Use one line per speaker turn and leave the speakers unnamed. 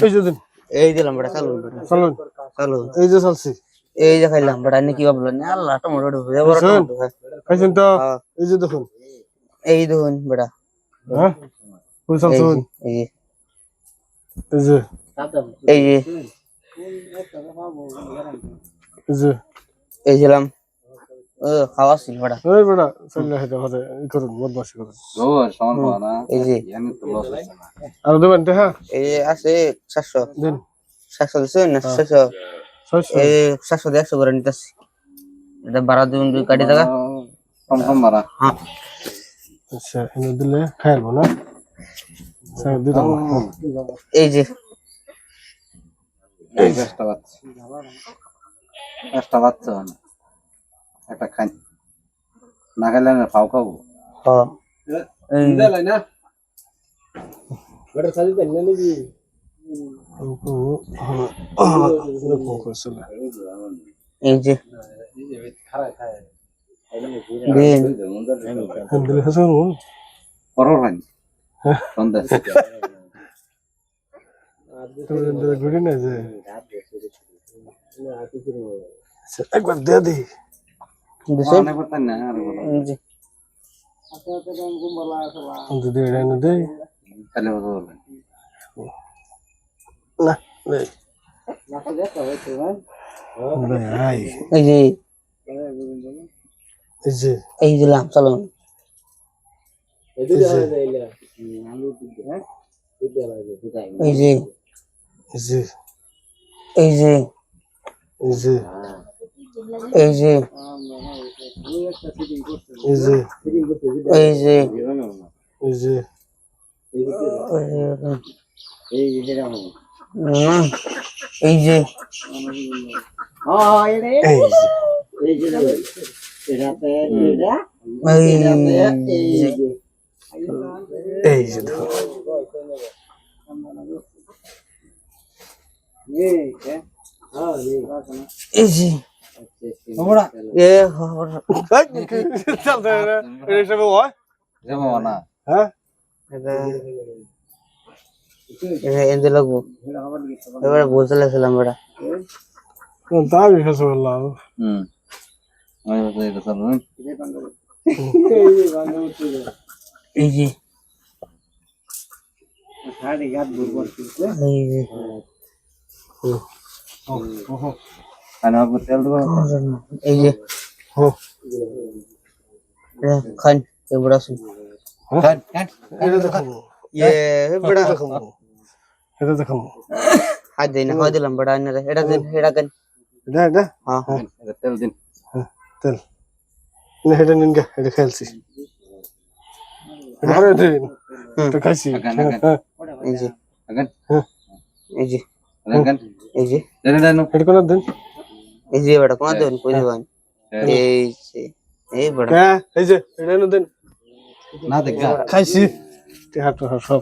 এই যে দিন
এই দিলাম বেটা চালু
চলুন
চালু
এই যে চলছি
এই যে খাইলাম বেটা নি কি ভাবলো না আল্লাহ টমেটো ঢুকে বড়
বুঝছেন?
টমেটো
খাইছেন তো
হ্যাঁ
এই যে দেখুন
এই দেখুন বেটা
হ্যাঁ ওই
এই
চলছুন
যে এই যে
এই যে
এই যে
এই যে
এই ছিলাম খাওয়া ছিল বেটা
এই বেটা চলে হেঁটে ঘরে ই করুন বদমাশি করুন
এই যে
আর দেবেন তো হ্যাঁ
এই যে আছে 700
দিন
700 দিছেন না 600
ছয়শো
এই 700 দিয়ে 100 করে নিতেছি এটা ভাড়া দিন দুই কাটি টাকা
কম ভাড়া
হ্যাঁ
আচ্ছা এনে দিলে খাইবো না স্যার দিলাম
এই যে
এই একটা বাচ্চা একটা খাই না খাইলে না ফাও খাবো
হ্যাঁ এই যে দিন
দিলে হাসান
পরর হয় সন্দেশ
ঘুরি না যে একবার দিয়ে দিই
দিছে
অনেক কথা না আর
এই যে
যদি এনে দেই
খালি বলবেন
না নেই ভাই
এই যে
এই যে
এই দিলাম চলো
এই যে
এই যে
এই যে
এই যে
এই যে
এই যে
এই যে
এই যে
এই যে
এই যে
এই যে দেখো
এই যে আমরা এ
হিসাবে হয়
যেমন না
হ্যাঁ
এনে লাগবো এবারে বলতে লাগছিলাম বেটা
তা বিকাশ বললাম
আমি বলতে এটা চলুন
এই যে এই যে
আমি আপনার তেল দেবো
এই যে
হো
খান এবারে আসুন
এটা দেখো
ইয়ে বেটা
এটা দেখো
হাত দেই না হয় দিলাম বেটা এনে এটা দেন এটা দেন
এটা এটা
হ্যাঁ হ্যাঁ
এটা তেল দিন
তেল না এটা নিন গে এটা খেলছি এটা আরে দিন এটা খাইছি
এই যে
আগান
এই যে
আগান
এই যে
দেন দেন
এটা কোন দিন
এই যে বেটা কোন দেন কই দেবেন এই যে এই বেটা
হ্যাঁ এই যে এটা দিন
না দেখা
খাইছি তে হাত সব